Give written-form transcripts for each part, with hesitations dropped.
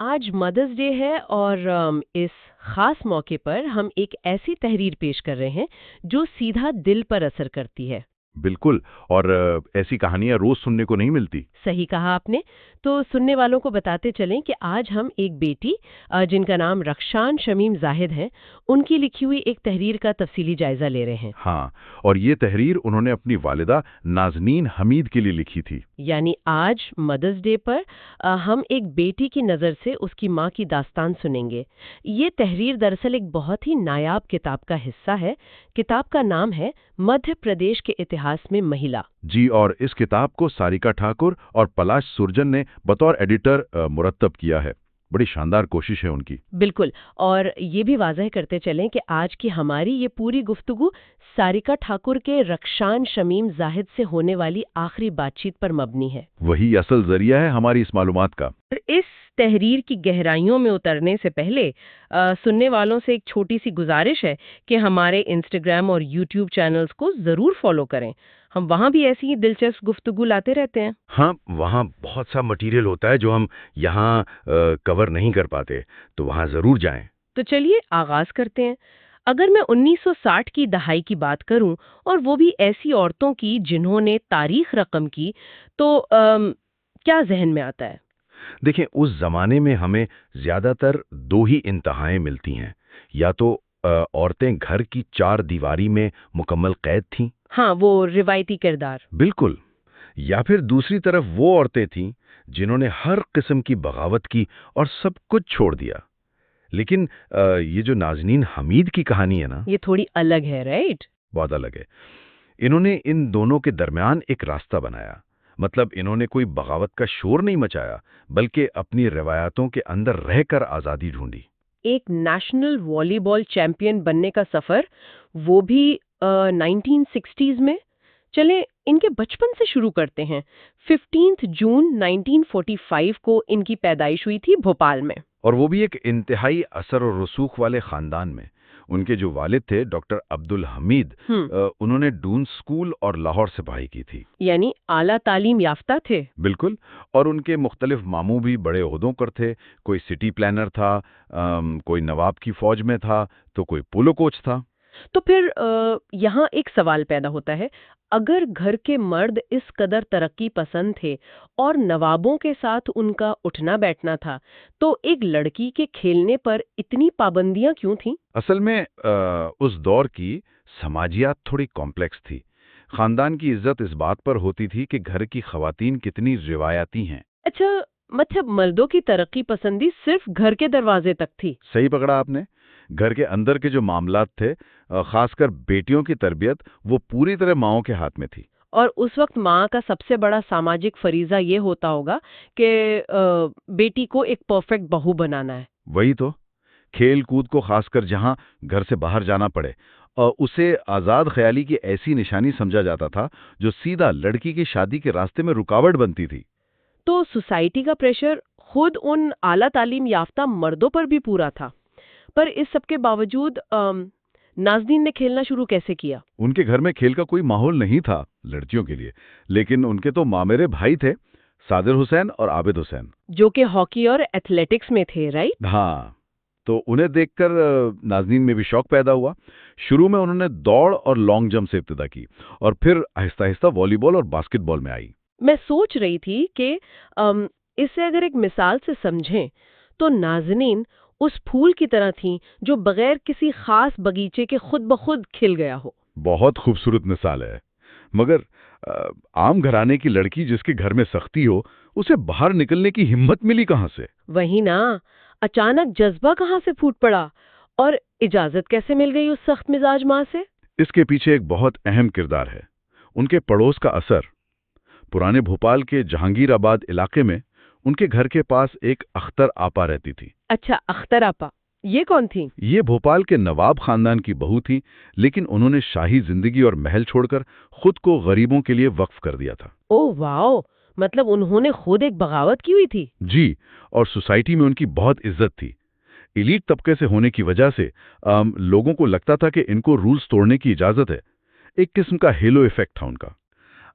आज mother's day है और इस खास मौके पर हम एक ऐसी तहरीर पेश कर रहे हैं जो सीधा दिल पर असर करती है। बिल्कुल। और ऐसी कहानियां रोज सुनने को नहीं मिलती। सही कहा आपने। तो सुनने वालों को बताते चलें कि आज हम एक बेटी जिनका नाम रक्षान शमीम जाहिद है, उनकी लिखी हुई एक तहरीर का तफसीली जायजा ले रहे हैं। हाँ, और ये तहरीर उन्होंने अपनी वालिदा नाज़नीन हमीद के लिए लिखी थी। यानी आज मदर्स डे पर हम एक बेटी की नज़र से उसकी माँ की दास्तान सुनेंगे। ये तहरीर दरअसल एक बहुत ही नायाब किताब का हिस्सा है। किताब का नाम है मध्य प्रदेश के इतिहास में महिला। जी, और इस किताब को सारिका ठाकुर और पलाश सुरजन ने बतौर एडिटर मुरत्तब किया है। बड़ी शानदार कोशिश है उनकी। बिल्कुल। और ये भी वाज़ह करते चलें कि आज की हमारी ये पूरी गुफ्तगू सारिका ठाकुर के रक्षान शमीम जाहिद से होने वाली आखिरी बातचीत पर मबनी है। वही असल जरिया है हमारी इस मालूमात का। इस तहरीर की गहराइयों में उतरने से पहले सुनने वालों से एक छोटी सी गुजारिश है कि हमारे इंस्टाग्राम और यूट्यूब चैनल्स को ज़रूर फॉलो करें। हम वहाँ भी ऐसी ही दिलचस्प गुफ्तगू लाते रहते हैं। हाँ, वहाँ बहुत सा मटेरियल होता है जो हम यहाँ कवर नहीं कर पाते, तो वहाँ ज़रूर जाएं। तो चलिए आगाज करते हैं। अगर मैं 1960 की दहाई की बात करूं और वो भी ऐसी औरतों की जिन्होंने तारीख रकम की, तो क्या जहन में आता है? देखें, उस ज़माने में हमें ज़्यादातर दो ही इंतहाएं मिलती हैं। या तो औरतें घर की चार दीवारी में मुकम्मल कैद थीं। हाँ, वो रिवायती किरदार। बिल्कुल। या फिर दूसरी तरफ वो औरतें थीं जिन्होंने हर किस्म की बगावत की और सब कुछ छोड़ दिया। लेकिन ये जो नाज़नीन हमीद की कहानी है ना, ये थोड़ी अलग है, राइट? बहुत अलग है। इन्होंने इन दोनों के दरमियान एक रास्ता बनाया। मतलब इन्होंने कोई बगावत का शोर नहीं मचाया, बल्कि अपनी रवायतों के अंदर रहकर आज़ादी ढूंढी। एक नेशनल वॉलीबॉल चैंपियन बनने का सफर, वो भी 1960s में। चलें इनके बचपन से शुरू करते हैं। 15 जून 1945 को इनकी पैदाइश हुई थी भोपाल में। और वो भी एक इंतहाई असर और रसूख वाले खानदान में। उनके जो वालिद थे डॉक्टर अब्दुल हमीद, उन्होंने डून स्कूल और लाहौर से पढ़ाई की थी। यानी आला तालीम याफ्ता थे। बिल्कुल। और उनके मुख्तलिफ मामू भी बड़े ओहदों पर थे। कोई सिटी प्लानर था, कोई नवाब की फौज में था, तो कोई पोलो कोच था। तो फिर यहाँ एक सवाल पैदा होता है। अगर घर के मर्द इस कदर तरक्की पसंद थे और नवाबों के साथ उनका उठना बैठना था, तो एक लड़की के खेलने पर इतनी पाबंदियां क्यों थीं? असल में उस दौर की समाजियात थोड़ी कॉम्प्लेक्स थी। खानदान की इज्जत इस बात पर होती थी कि घर की खवातीन कितनी रिवायती हैं। अच्छा, मतलब मर्दों की तरक्की पसंदी सिर्फ घर के दरवाजे तक थी। सही पकड़ा आपने। घर के अंदर के जो मामलात थे, खासकर बेटियों की तरबियत, वो पूरी तरह माओं के हाथ में थी। और उस वक्त माँ का सबसे बड़ा सामाजिक फरीजा ये होता होगा कि बेटी को एक परफेक्ट बहू बनाना है। वही तो। खेल कूद को, खासकर जहां घर से बाहर जाना पड़े, उसे आज़ाद ख्याली की ऐसी निशानी समझा जाता था जो सीधा लड़की की शादी के रास्ते में रुकावट बनती थी। तो सोसाइटी का प्रेशर खुद उन आला तालीम याफ्ता मर्दों पर भी पूरा था। पर इस सब के बावजूद नाज़नीन ने खेलना शुरू कैसे किया? उनके घर में खेल का कोई माहौल नहीं था लड़कियों के लिए, लेकिन उनके तो मामेरे भाई थे, सादिर हुसैन और आबिद हुसैन। जो कि हॉकी और एथलेटिक्स में थे, राइट? हाँ, तो उन्हें देखकर नाज़नीन में भी शौक पैदा हुआ। शुरू में उन्होंने दौड़ और लॉन्ग जंप से इब्तिदा की, और फिर आहिस्ता आहिस्ता वॉलीबॉल और बास्केटबॉल में आई। मैं सोच रही थी कि इसे अगर एक मिसाल से समझें, तो नाज़नीन उस फूल की तरह थी जो बगैर किसी खास बगीचे के खुद ब खुद खिल गया हो। बहुत खूबसूरत मिसाल है। मगर आम घराने की लड़की जिसके घर में सख्ती हो, उसे बाहर निकलने की हिम्मत मिली कहाँ से? वही ना, अचानक जज्बा कहाँ से फूट पड़ा और इजाजत कैसे मिल गई उस सख्त मिजाज माँ से? इसके पीछे एक बहुत अहम किरदार है, उनके पड़ोस का असर। पुराने भोपाल के जहांगीराबाद इलाके में उनके घर के पास एक अख्तर आपा रहती थी। अच्छा, अख्तर आपा, ये कौन थी? ये भोपाल के नवाब खानदान की बहू थी, लेकिन उन्होंने शाही जिंदगी और महल छोड़कर खुद को गरीबों के लिए वक्फ कर दिया था। ओह वाओ, मतलब उन्होंने खुद एक बगावत की हुई थी। जी, और सोसाइटी में उनकी बहुत इज्जत थी। एलीट तबके से होने की वजह से लोगों को लगता था कि इनको रूल्स तोड़ने की इजाजत है। एक किस्म का हेलो इफेक्ट था उनका।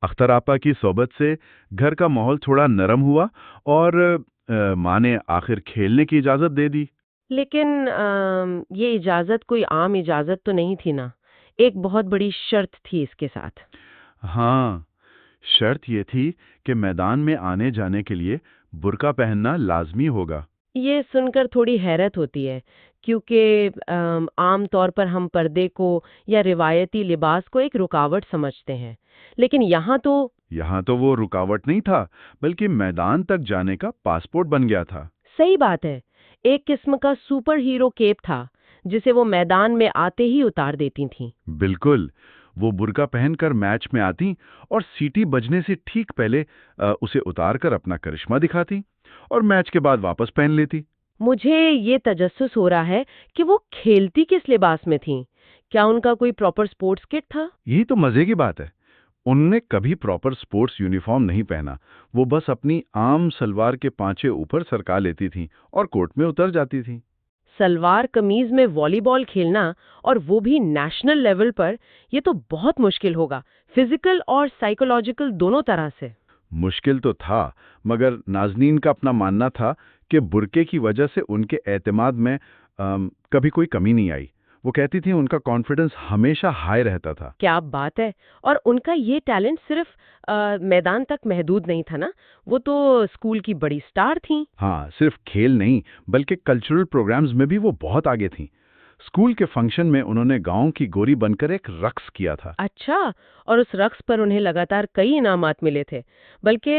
अख्तर आपा की सोबत से घर का माहौल थोड़ा नरम हुआ, और माँ ने आखिर खेलने की इजाज़त दे दी। लेकिन ये इजाज़त कोई आम इजाज़त तो नहीं थी ना। एक बहुत बड़ी शर्त थी इसके साथ। हाँ, शर्त ये थी कि मैदान में आने जाने के लिए बुर्का पहनना लाजमी होगा। ये सुनकर थोड़ी हैरत होती है, क्योंकि आम तौर पर हम पर्दे को या रिवायती लिबास को एक रुकावट समझते हैं। लेकिन यहाँ तो वो रुकावट नहीं था, बल्कि मैदान तक जाने का पासपोर्ट बन गया था। सही बात है, एक किस्म का सुपर हीरो केप था, जिसे वो मैदान में आते ही उतार देती थीं। बिल्कुल, वो बुर्का पहनकर मैच में आती और सीटी बजने से ठीक पहले उसे उतारकर अपना करिश्मा दिखाती और मैच के बाद वापस पहन लेती। मुझे ये तजस्सुस हो रहा है कि वो खेलती किस लिबास में थीं। क्या उनका कोई प्रॉपर स्पोर्ट्स किट था? यही तो मजे की बात है। उन्होंने कभी प्रॉपर स्पोर्ट्स यूनिफॉर्म नहीं पहना। वो बस अपनी आम सलवार के पांचे ऊपर सरका लेती थीं और कोर्ट में उतर जाती थीं। सलवार कमीज में वॉलीबॉल खेलना, और वो भी नेशनल लेवल पर, ये तो बहुत मुश्किल होगा, फिजिकल और साइकोलॉजिकल दोनों तरह से। मुश्किल तो था, मगर नाज़नीन का अपना मानना था कि बुर्के की वजह से उनके एतमाद में कभी कोई कमी नहीं आई। वो कहती थी उनका कॉन्फिडेंस हमेशा हाई रहता था। क्या बात है। और उनका ये टैलेंट सिर्फ मैदान तक महदूद नहीं था ना, वो तो स्कूल की बड़ी स्टार थीं। हाँ, सिर्फ खेल नहीं, बल्कि कल्चरल प्रोग्राम्स में भी वो बहुत आगे थीं। स्कूल के फंक्शन में उन्होंने गांव की गोरी बनकर एक रक्स किया था। अच्छा, और उस रक्स पर उन्हें लगातार कई इनामात मिले थे। बल्कि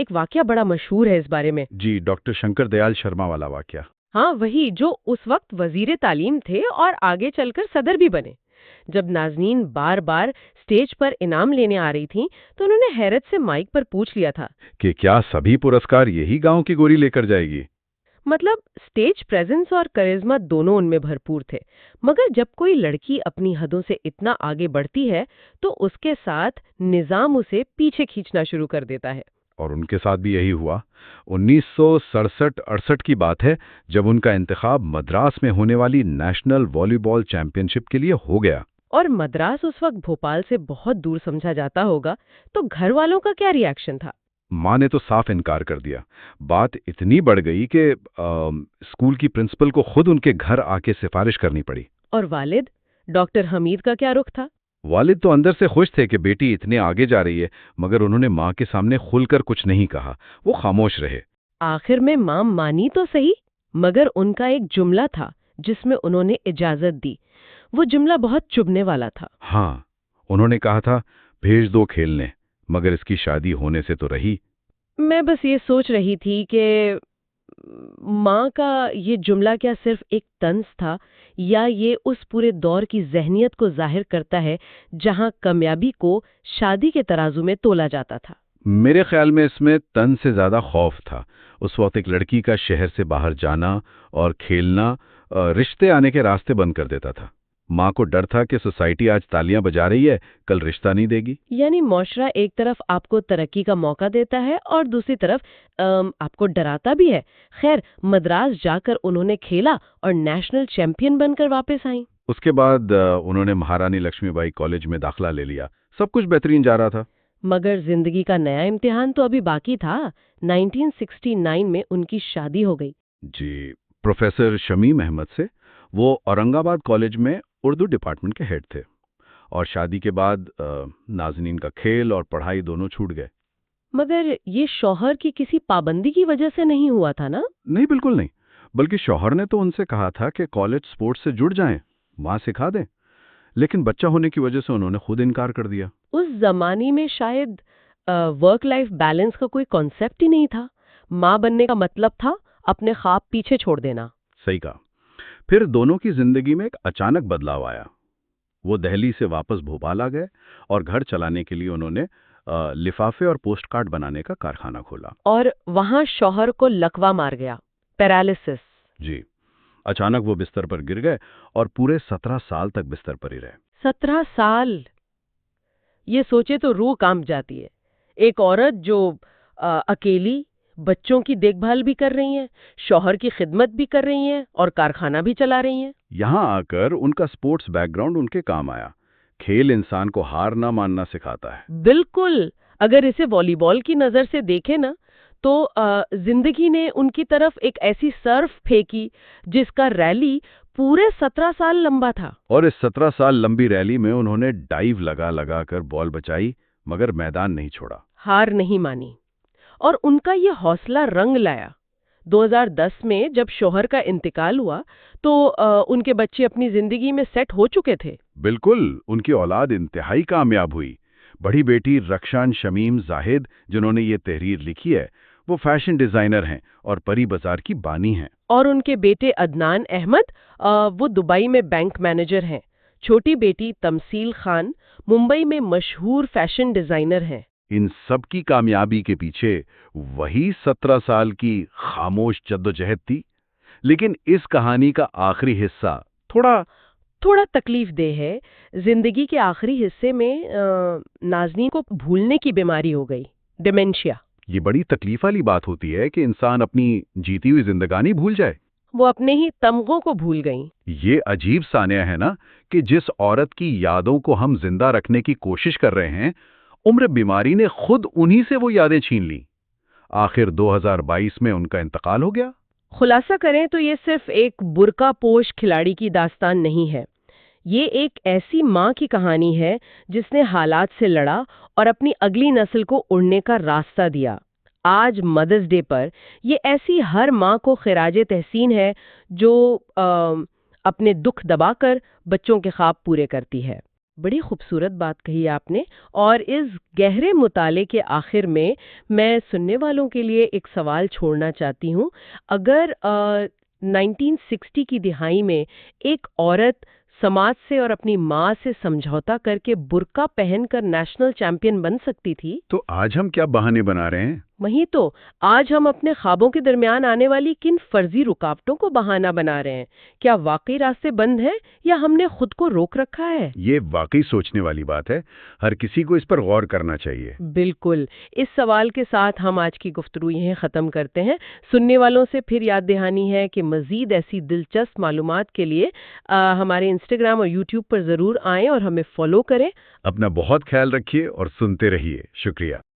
एक वाकया बड़ा मशहूर है इस बारे में। जी, डॉक्टर शंकर दयाल शर्मा वाला वाकया। हाँ, वही जो उस वक्त वजीर तालीम थे और आगे चलकर सदर भी बने। जब नाज़नीन बार बार स्टेज पर इनाम लेने आ रही थीं, तो उन्होंने हैरत से माइक पर पूछ लिया था। कि क्या सभी पुरस्कार यही गांव की गोरी लेकर जाएगी? मतलब स्टेज प्रेजेंस और करिश्मा दोनों उनमें भरपूर थे। मगर जब कोई लड़की अपनी हदों से इतना आगे बढ़ती है, तो उसके साथ निजाम उसे पीछे खींचना शुरू कर देता है। और उनके साथ भी यही हुआ। 1967-68 की बात है, जब उनका इंतखाब मद्रास में होने वाली नेशनल वॉलीबॉल चैंपियनशिप के लिए हो गया। और मद्रास उस वक्त भोपाल से बहुत दूर समझा जाता होगा, तो घर वालों का क्या रिएक्शन था? माँ ने तो साफ इनकार कर दिया। बात इतनी बढ़ गई कि स्कूल की प्रिंसिपल को खुद उनके घर आके सिफारिश करनी पड़ी। और वालिद, डॉक्टर हमीद का क्या रुख था? वालिद तो अंदर से खुश थे कि बेटी इतने आगे जा रही है, मगर उन्होंने माँ के सामने खुलकर कुछ नहीं कहा। वो खामोश रहे। आखिर में मां मानी तो सही, मगर उनका एक जुमला था जिसमें उन्होंने इजाजत दी। वो जुमला बहुत चुभने वाला था। हाँ, उन्होंने कहा था, भेज दो खेलने, मगर इसकी शादी होने से तो रही। मैं बस ये सोच रही थी कि माँ का ये जुमला क्या सिर्फ एक तंज था, या ये उस पूरे दौर की जहनियत को जाहिर करता है जहां कामयाबी को शादी के तराजू में तोला जाता था? मेरे ख्याल में इसमें तन से ज्यादा खौफ था। उस वक्त एक लड़की का शहर से बाहर जाना और खेलना रिश्ते आने के रास्ते बंद कर देता था। माँ को डर था कि सोसाइटी आज तालियां बजा रही है, कल रिश्ता नहीं देगी। यानी मौशरा एक तरफ आपको तरक्की का मौका देता है और दूसरी तरफ आपको डराता भी है। खैर, मद्रास जाकर उन्होंने खेला और नेशनल चैंपियन बनकर वापस आई। उसके बाद उन्होंने महारानी लक्ष्मीबाई कॉलेज में दाखिला ले लिया। सब कुछ बेहतरीन जा रहा था। मगर जिंदगी का नया इम्तिहान तो अभी बाकी था। 1969 में उनकी शादी हो गई। जी, प्रोफेसर शमीम अहमद से। वो औरंगाबाद कॉलेज में उर्दू डिपार्टमेंट के हेड थे। और शादी के बाद नाज़नीन का खेल और पढ़ाई दोनों छूट गए। मगर ये शौहर की किसी पाबंदी की वजह से नहीं हुआ था ना? नहीं, बिल्कुल नहीं। बल्कि शौहर ने तो उनसे कहा था कि कॉलेज स्पोर्ट्स से जुड़ जाएं, वहां सिखा दें। लेकिन बच्चा होने की वजह से उन्होंने खुद इनकार कर दिया। उस जमाने में शायद वर्क लाइफ बैलेंस का कोई कॉन्सेप्ट ही नहीं था। माँ बनने का मतलब था अपने ख्वाब पीछे छोड़ देना। सही कहा। फिर दोनों की जिंदगी में एक अचानक बदलाव आया। वो दिल्ली से वापस भोपाल आ गए और घर चलाने के लिए उन्होंने लिफाफे और पोस्ट कार्ड बनाने का कारखाना खोला। और वहां शौहर को लकवा मार गया, पैरालिसिस। जी, अचानक वो बिस्तर पर गिर गए और पूरे 17 साल तक बिस्तर पर ही रहे। 17 साल! ये सोचे तो रूह कांप जाती है। एक औरत जो अकेली बच्चों की देखभाल भी कर रही हैं, शौहर की खिदमत भी कर रही हैं और कारखाना भी चला रही हैं। यहाँ आकर उनका स्पोर्ट्स बैकग्राउंड उनके काम आया। खेल इंसान को हार ना मानना सिखाता है। बिल्कुल। अगर इसे वॉलीबॉल की नजर से देखें ना, तो जिंदगी ने उनकी तरफ एक ऐसी सर्फ फेंकी जिसका रैली पूरे 17 साल लंबा था। और इस 17 साल लंबी रैली में उन्होंने डाइव लगा लगा कर बॉल बचाई, मगर मैदान नहीं छोड़ा। हार नहीं मानी और उनका ये हौसला रंग लाया। 2010 में जब शौहर का इंतकाल हुआ तो उनके बच्चे अपनी जिंदगी में सेट हो चुके थे। बिल्कुल, उनकी औलाद इंतहाई कामयाब हुई। बड़ी बेटी रक्षान शमीम जाहिद, जिन्होंने ये तहरीर लिखी है, वो फैशन डिजाइनर हैं और परी बाजार की बानी हैं। और उनके बेटे अदनान अहमद, वो दुबई में बैंक मैनेजर हैं। छोटी बेटी तमसील खान मुंबई में मशहूर फैशन डिजाइनर हैं। इन सब की कामयाबी के पीछे वही 17 साल की खामोश जद्दोजहद थी। लेकिन इस कहानी का आखिरी हिस्सा थोड़ा तकलीफदेह है। जिंदगी के आखिरी हिस्से में नाज़नीन को भूलने की बीमारी हो गई, डिमेंशिया। ये बड़ी तकलीफ वाली बात होती है कि इंसान अपनी जीती हुई जिंदगानी भूल जाए। वो अपने ही तमगों को भूल गईं। ये अजीब सान्या है ना कि जिस औरत की यादों को हम जिंदा रखने की कोशिश कर रहे हैं, उम्र बीमारी ने खुद उन्हीं से वो यादें छीन ली। आखिर 2022 में उनका इंतकाल हो गया। खुलासा करें तो ये सिर्फ एक बुर्का पोश खिलाड़ी की दास्तान नहीं है। ये एक ऐसी माँ की कहानी है जिसने हालात से लड़ा और अपनी अगली नस्ल को उड़ने का रास्ता दिया। आज मदर्स डे पर ये ऐसी हर माँ को खिराजे तहसीन है जो अपने दुख दबाकर बच्चों के ख्वाब पूरे करती है। बड़ी खूबसूरत बात कही आपने। और इस गहरे मुताले के आखिर में मैं सुनने वालों के लिए एक सवाल छोड़ना चाहती हूँ। अगर 1960 की दिहाई में एक औरत समाज से और अपनी माँ से समझौता करके बुर्का पहनकर नेशनल चैंपियन बन सकती थी, तो आज हम क्या बहाने बना रहे हैं? वहीं तो आज हम अपने ख्वाबों के दरमियान आने वाली किन फर्जी रुकावटों को बहाना बना रहे हैं? क्या वाकई रास्ते बंद हैं या हमने खुद को रोक रखा है? ये वाकई सोचने वाली बात है। हर किसी को इस पर गौर करना चाहिए। बिल्कुल। इस सवाल के साथ हम आज की गुफ्तगू यहीं ख़त्म करते हैं। सुनने वालों से फिर याद दहानी है कि मज़ीद ऐसी दिलचस्प मालूमात के लिए हमारे इंस्टाग्राम और यूट्यूब पर ज़रूर आएं और हमें फॉलो करें। अपना बहुत ख्याल रखिए और सुनते रहिए। शुक्रिया।